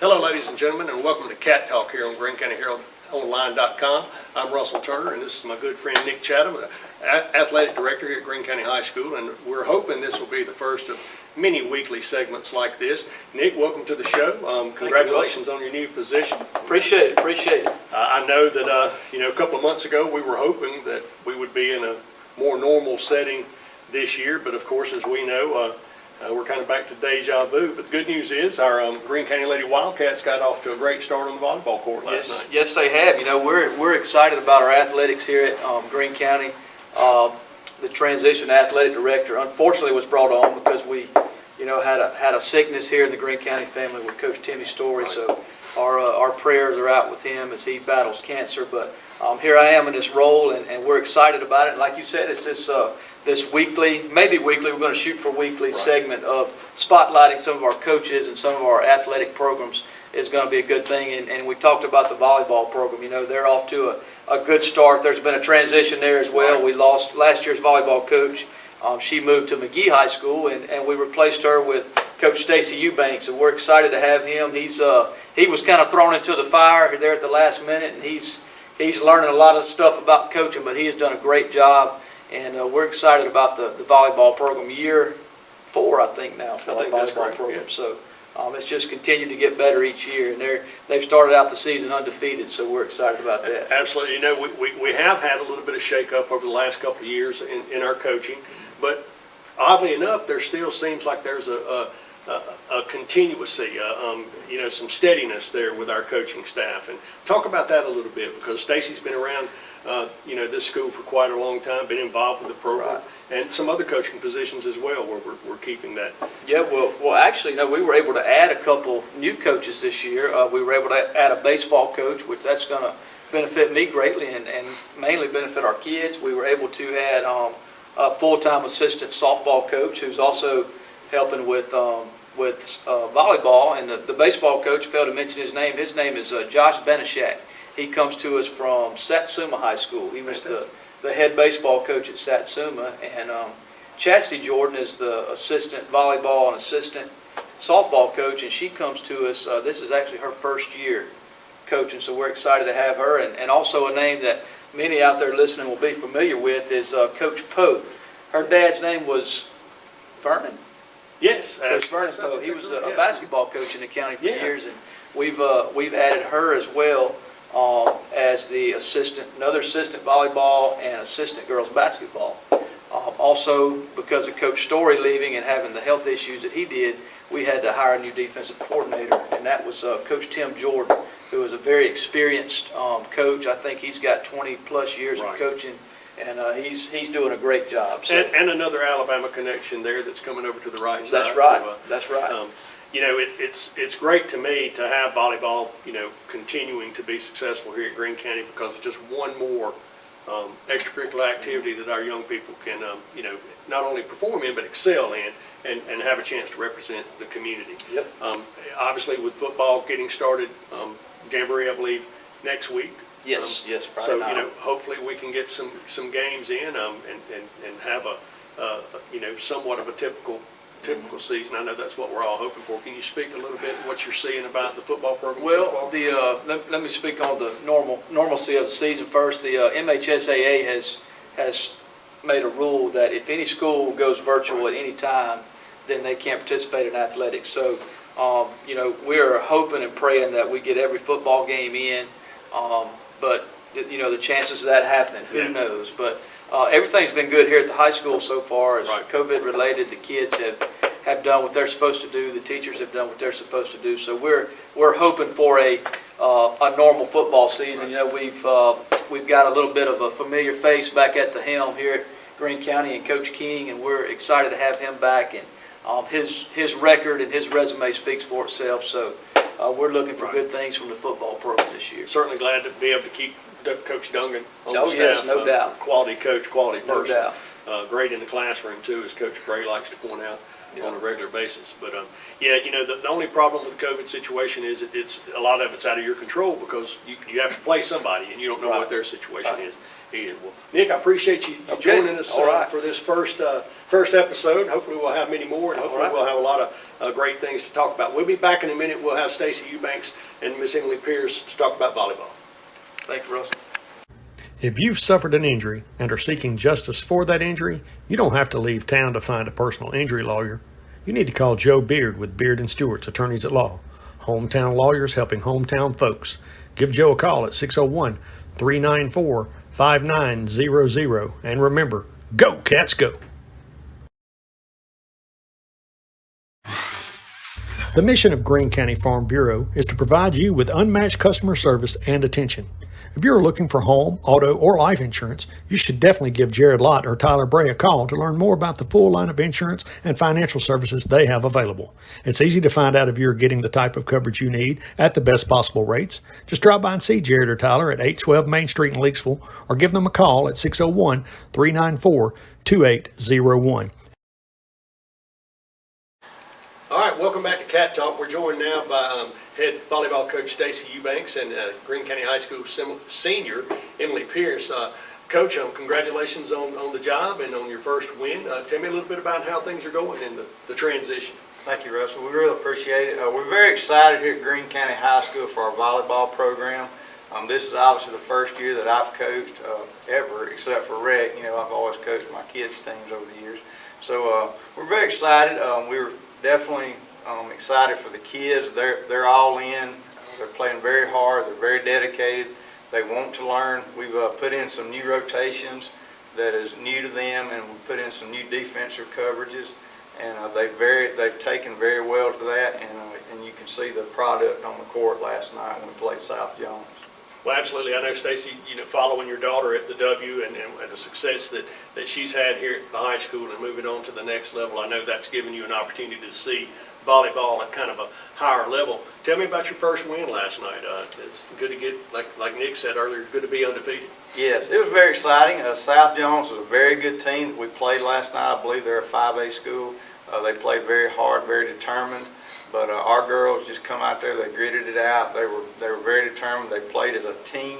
Hello, ladies and gentlemen, and welcome to Cat Talk here on GreenCountyHeraldOnline.com. I'm Russell Turner, and this is my good friend Nick Chatham, athletic director here at Greene County High School, and we're hoping this will be the first of many weekly segments like this. Nick, welcome to the show. Congratulations on your new position. Appreciate it. I know that a couple of months ago we were hoping that we would be in a more normal setting this year, but of course, as we know, we're kind of back to deja vu. But the good news is our Greene County Lady Wildcats got off to a great start on the volleyball court last night. Yes, they have. You know, we're excited about our athletics here at Greene County. The transition athletic director unfortunately was brought on because we, had a sickness here in the Greene County family with Coach Timmy Story. Right. So our prayers are out with him as he battles cancer. But here I am in this role, and we're excited about it. And like you said, it's this weekly, maybe weekly, we're going to shoot for weekly segment of spotlighting some of our coaches and some of our athletic programs is going to be a good thing. And we talked about the volleyball program. You know, they're off to a good start. There's been a transition there as well. We lost last year's volleyball coach. She moved to McGee High School, and we replaced her with Coach Stacy Eubanks, and we're excited to have him. He was kind of thrown into the fire there at the last minute, and he's learning a lot of stuff about coaching, but he has done a great job. And we're excited about the volleyball program. Year 4, I think, now for our volleyball program. Yeah. So it's just continued to get better each year, and they've started out the season undefeated. So we're excited about that. Absolutely. You know, we have had a little bit of shake-up over the last couple of years in our coaching, but oddly enough, there still seems like there's a continuity, some steadiness there with our coaching staff. And talk about that a little bit, because Stacy's been around this school for quite a long time, been involved with the program, right, and some other coaching positions as well where we're keeping that. Yeah, well, actually, we were able to add a couple new coaches this year. We were able to add a baseball coach, which that's going to benefit me greatly and mainly benefit our kids. We were able to add a full-time assistant softball coach who's also helping with volleyball. And the baseball coach, failed to mention his name. His name is Josh Benishak. He comes to us from Satsuma High School. He was the head baseball coach at Satsuma. And Chastity Jordan is the assistant volleyball and assistant softball coach, and she comes to us. This is actually her first year coaching, so we're excited to have her. And also a name that many out there listening will be familiar with is Coach Poe. Her dad's name was Vernon. Yes, Coach Vernon Poe. He was a basketball coach in the county for years, and we've added her as well as another assistant volleyball and assistant girls basketball. Also, because of Coach Story leaving and having the health issues that he did, we had to hire a new defensive coordinator, and that was Coach Tim Jordan, who is a very experienced coach. I think he's got 20-plus years of coaching, and he's doing a great job. So. And another Alabama connection there that's coming over to the right side. That's right. So, that's right. It's great to me to have volleyball, continuing to be successful here at Greene County, because it's just one more extracurricular activity that our young people can, not only perform in but excel in, and have a chance to represent the community. Yep. Obviously, with football getting started, Jamboree, I believe, next week. Yes, Friday night. So hopefully we can get some games in and have a somewhat of a typical season. I know that's what we're all hoping for. Can you speak a little bit what you're seeing about the football program? Well, let me speak on the normalcy of the season first. The MHSAA has made a rule that if any school goes virtual at any time, then they can't participate in athletics. So, we're hoping and praying that we get every football game in. But the chances of that happening, who knows? But everything's been good here at the high school so far. As COVID related, the kids have done what they're supposed to do. The teachers have done what they're supposed to do. So we're hoping for a normal football season. We've got a little bit of a familiar face back at the helm here at Greene County, and Coach King, and we're excited to have him back. And his record and his resume speaks for itself. So we're looking for good things from the football program this year. Certainly glad to be able to keep Coach Dungan on the staff. Yes, no doubt. Quality coach, quality person. No doubt. Great in the classroom too, as Coach Gray likes to point out on a regular basis. But the only problem with the COVID situation is it's a lot of it's out of your control, because you have to play somebody and you don't know what their situation is. either. Well, Nick, I appreciate you Okay. joining us All right. for this first episode. Hopefully we'll have many more, and hopefully All right. we'll have a lot of great things to talk about. We'll be back in a minute. We'll have Stacy Eubanks and Miss Emily Pierce to talk about volleyball. Thank you, Russell. If you've suffered an injury and are seeking justice for that injury, you don't have to leave town to find a personal injury lawyer. You need to call Joe Beard with Beard and Stewart's Attorneys at Law. Hometown lawyers helping hometown folks. Give Joe a call at 601-394-5900. And remember, go Cats go! The mission of Greene County Farm Bureau is to provide you with unmatched customer service and attention. If you're looking for home, auto, or life insurance, you should definitely give Jared Lott or Tyler Bray a call to learn more about the full line of insurance and financial services they have available. It's easy to find out if you're getting the type of coverage you need at the best possible rates. Just drop by and see Jared or Tyler at 812 Main Street in Leakesville, or give them a call at 601-394-2801. All right, welcome back to Cat Talk. We're joined now by head volleyball coach Stacy Eubanks and Greene County High School senior Emily Pierce. Coach, congratulations on the job and on your first win. Tell me a little bit about how things are going in the transition. Thank you, Russell. We really appreciate it. We're very excited here at Greene County High School for our volleyball program. This is obviously the first year that I've coached ever, except for rec. You know, I've always coached my kids' teams over the years. So we're very excited. We were definitely excited for the kids. They're all in. They're playing very hard. They're very dedicated. They want to learn. We've put in some new rotations that is new to them, and we put in some new defensive coverages, and they've taken very well to that. And you can see the product on the court last night when we played South Jones. Well, absolutely. I know, Stacy, following your daughter at the W and the success that she's had here at the high school and moving on to the next level, I know that's given you an opportunity to see volleyball at kind of a higher level. Tell me about your first win last night. It's good to get, like Nick said earlier, good to be undefeated. Yes, it was very exciting. South Jones was a very good team that we played last night. I believe they're a 5A school. They played very hard, very determined. But our girls just come out there, they gritted it out. They were very determined. They played as a team,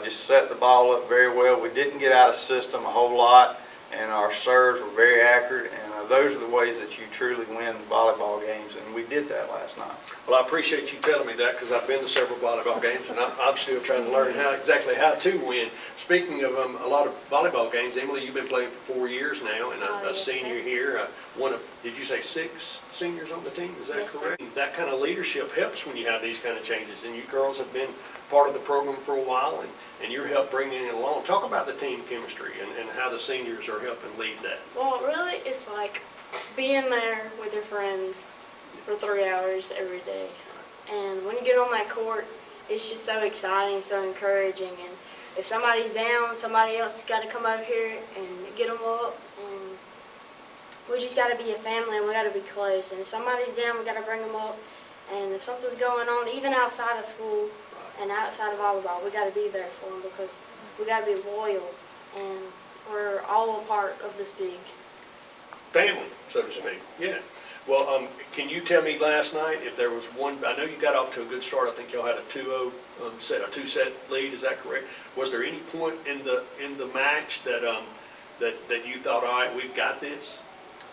just set the ball up very well. We didn't get out of system a whole lot, and our serves were very accurate. And those are the ways that you truly win volleyball games, and we did that last night. Well, I appreciate you telling me that because I've been to several volleyball games, and I'm still trying to learn exactly how to win. Speaking of a lot of volleyball games, Emily, you've been playing for 4 years now, and a Yes, senior sir. here. One of, did you say 6 seniors on the team? Is that Yes, sir. correct? That kind of leadership helps when you have these kind of changes, and you girls have been part of the program for a while, and you're helped bringing it along. Talk about the team chemistry and how the seniors are helping lead that. Well, really, it's like being there with your friends for 3 hours every day. And when you get on that court, it's just so exciting, so encouraging. And if somebody's down, somebody else has got to come over here and get them up. And we just got to be a family, and we got to be close. And if somebody's down, we got to bring them up. And if something's going on, even outside of school and outside of volleyball, we got to be there for them because we got to be loyal. And we're all a part of this big Family, so to speak. Yeah. Well, can you tell me last night if there was one? I know you got off to a good start. I think y'all had a 2-0 set, a 2-set lead. Is that correct? Was there any point in the match that that you thought, all right, we've got this?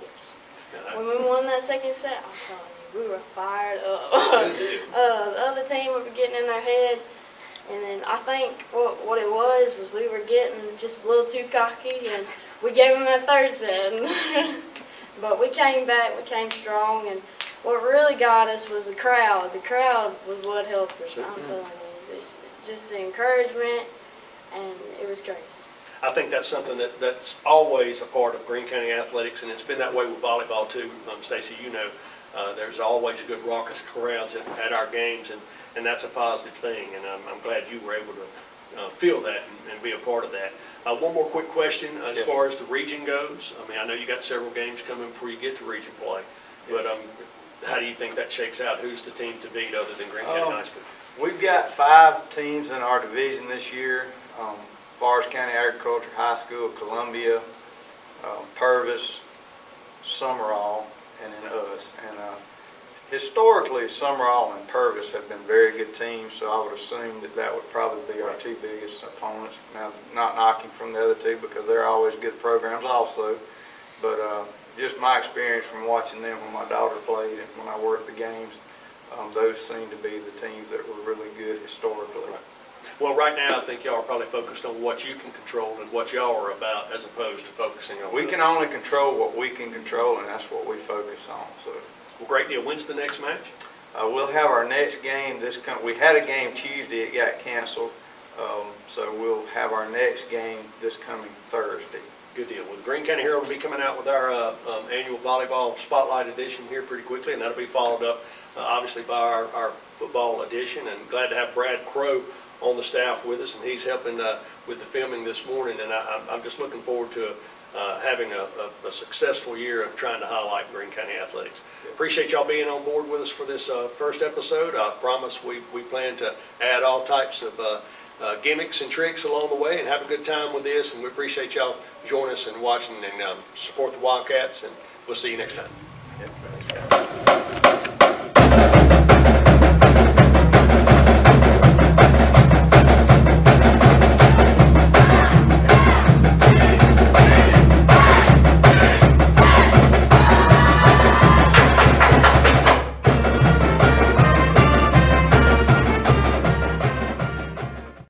Yes. Uh, When we won that second set, I'm telling you, we were fired up. Good deal. The other team were getting in their head, and then I think what it was we were getting just a little too cocky, and we gave them that third set. But we came back, we came strong, and what really got us was the crowd. The crowd was what helped us, I'm telling you. Just the encouragement, and it was crazy. I think that's something that's always a part of Greene County athletics, and it's been that way with volleyball too. Stacy, there's always good raucous crowds at our games, and that's a positive thing, and I'm glad you were able to feel that and be a part of that. One more quick question as far as the region goes. I mean, I know you got several games coming before you get to region play, but how do you think that shakes out? Who's the team to beat other than Greene County High School? We've got 5 teams in our division this year. Forest County Agriculture High School, Columbia, Purvis, Summerall, and then us. And historically, Summerall and Purvis have been very good teams, so I would assume that that would probably be our two biggest opponents. Now, not knocking from the other two because they're always good programs also, but just my experience from watching them when my daughter played and when I worked the games, those seem to be the teams that were really good historically. Well, right now, I think y'all are probably focused on what you can control and what y'all are about, as opposed to focusing on. We can only control what we can control, and that's what we focus on. So, Well, great deal. When's the next match? we'll have our next game we had a game Tuesday, it got canceled. So we'll have our next game this coming Thursday. Good deal. Well, the Greene County Herald will be coming out with our annual volleyball spotlight edition here pretty quickly, and that'll be followed up, obviously, by our football edition. And glad to have Brad Crow on the staff with us, and he's helping with the filming this morning. And I'm just looking forward to having a successful year of trying to highlight Greene County athletics. Appreciate y'all being on board with us for this first episode. I promise we plan to add all types of gimmicks and tricks along the way and have a good time with this. And we appreciate y'all joining us and watching and support the Wildcats. And we'll see you next time. Yeah, thanks, guys.